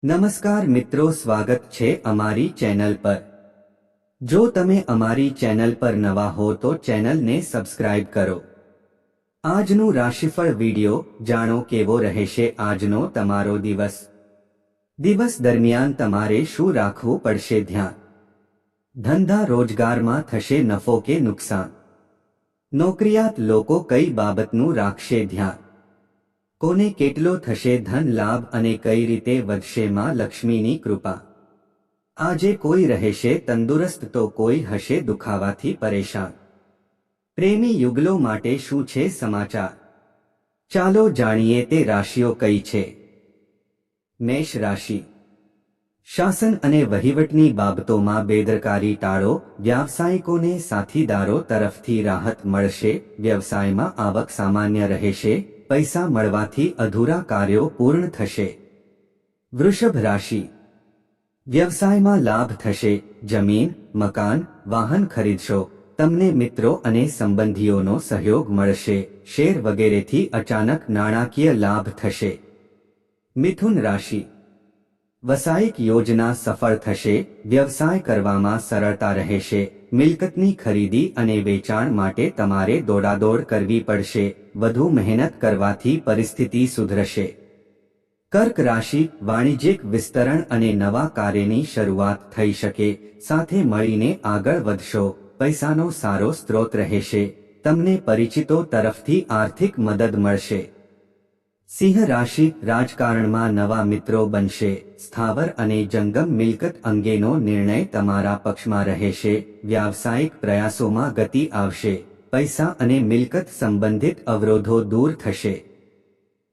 નમસ્કાર મિત્રો, સ્વાગત છે અમારી ચેનલ પર। જો તમે અમારી ચેનલ પર નવા હો તો ચેનલને સબસ્ક્રાઇબ કરો। આજનું રાશિફળ વિડિયો જાણો કેવો રહેશે આજનો તમારો દિવસ। દિવસ દરમિયાન તમારે શું રાખવું પડશે ધ્યાન। ધંધા રોજગારમાં થશે નફો કે નુકસાન। નોકરિયાત લોકો કઈ બાબતનું રાખશે ધ્યાન। કોને કેટલો થશે ધન લાભ અને કઈ રીતે વધશે માં લક્ષ્મીની કૃપા। આજે કોઈ રહેશે તંદુરસ્ત તો કોઈ હશે દુખાવાથી પરેશાન। પ્રેમી યુગલો માટે શું છે સમાચાર, ચાલો જાણીએ તે રાશિઓ કઈ છે। મેષ રાશિ, શાસન અને વહીવટની બાબતોમાં બેદરકારી ટાળો। વ્યાવસાયિકોને સાથીદારો તરફથી રાહત મળશે। વ્યવસાયમાં આવક સામાન્ય રહેશે। પૈસા મળવાથી અધૂરા કાર્યો પૂર્ણ થશે। વૃષભ રાશિ, વ્યવસાયમાં લાભ થશે। જમીન, મકાન, વાહન ખરીદશો। તમને મિત્રો અને સંબંધીઓનો સહયોગ મળશે। શેર વગેરેથી અચાનક નાણાકીય લાભ થશે। મિથુન રાશિ, વ્યવસાયિક યોજના સફળ થશે। વ્યવસાય કરવામાં સરળતા રહેશે। મિલકતની ખરીદી અને વેચાણ માટે તમારે દોડાદોડ કરવી પડશે। વધુ મહેનત કરવાથી પરિસ્થિતિ સુધરશે। કર્ક રાશિ, વાણિજ્યિક વિસ્તરણ અને નવા કાર્યની શરૂઆત થઈ શકે। સાથે મળીને આગળ વધશો। પૈસાનો સારો સ્ત્રોત રહેશે। તમને પરિચિતો તરફથી આર્થિક મદદ મળશે। સિંહ રાશિ, રાજકારણમાં નવા મિત્રો બનશે। સ્થાવર અને જંગમ મિલકત અંગેનો નિર્ણય તમારા પક્ષમાં રહેશે। વ્યાવસાયિક પ્રયાસોમાં ગતિ આવશે। પૈસા અને મિલકત સંબંધિત અવરોધો દૂર થશે।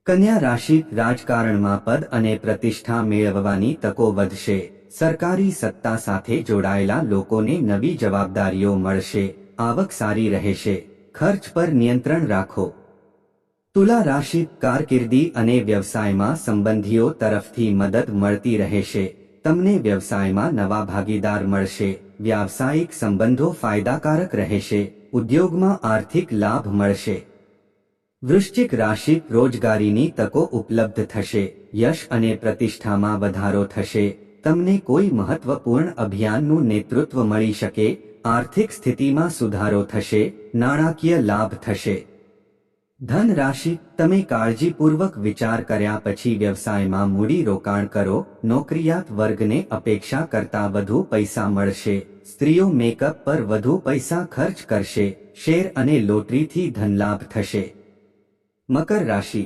કન્યા રાશિ, રાજકારણમાં પદ અને પ્રતિષ્ઠા મેળવવાની તકો વધશે। સરકારી સત્તા સાથે જોડાયેલા લોકોને નવી જવાબદારીઓ મળશે। આવક સારી રહેશે। ખર્ચ પર નિયંત્રણ રાખો। તુલા રાશિ, કારકિર્દી અને વ્યવસાયમાં સંબંધીઓ તરફથી મદદ મળતી રહેશે। તમને વ્યવસાયમાં નવા ભાગીદાર મળશે। વ્યાવસાયિક સંબંધો ફાયદાકારક રહેશે। ઉદ્યોગમાં આર્થિક લાભ મળશે। વૃશ્ચિક રાશિ, રોજગારીની તકો ઉપલબ્ધ થશે। યશ અને પ્રતિષ્ઠામાં વધારો થશે। તમને કોઈ મહત્વપૂર્ણ અભિયાનનું નેતૃત્વ મળી શકે। આર્થિક સ્થિતિમાં સુધારો થશે। નાણાકીય લાભ થશે। ધન રાશિ, તમે કાળજીપૂર્વક વિચાર કર્યા પછી વ્યવસાયમાં મૂડી રોકાણ કરો। નોકરિયાત વર્ગને અપેક્ષા કરતાં વધુ પૈસા મળશે। સ્ત્રીઓ મેકઅપ પર વધુ પૈસા ખર્ચ કરશે। શેર અને લોટરીથી ધનલાભ થશે। મકર રાશિ,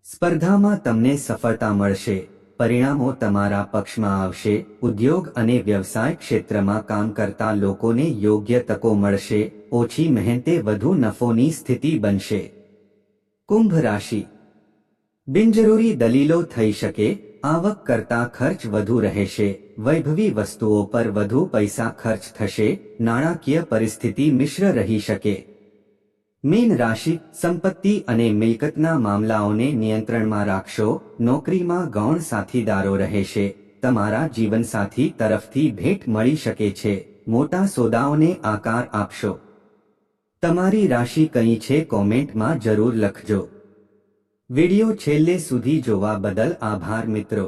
સ્પર્ધામાં તમને સફળતા મળશે। પરિણામો તમારા પક્ષમાં આવશે। ઉદ્યોગ અને વ્યવસાય ક્ષેત્રમાં કામ કરતા લોકોને યોગ્ય તકો મળશે। ઓછી મહેનતે વધુ નફોની સ્થિતિ બનશે। કુંભ રાશિ, બિનજરૂરી દલીલો થઈ શકે। આવક કરતાં ખર્ચ વધુ રહેશે। વૈભવી વસ્તુઓ પર વધુ પૈસા ખર્ચ થશે। નાણાકીય પરિસ્થિતિ મિશ્ર રહી શકે। મીન રાશિ, સંપત્તિ અને મિલકતના મામલાઓને નિયંત્રણમાં રાખશો। નોકરીમાં ગૌણ સાથીદારો રહેશે। તમારા જીવનસાથી તરફથી ભેટ મળી શકે છે। મોટા સોદાઓને આકાર આપશો। તમારી રાશિ કઈ છે કોમેન્ટમાં જરૂર લખજો। વિડિયો છેલ્લે સુધી જોવા બદલ આભાર મિત્રો।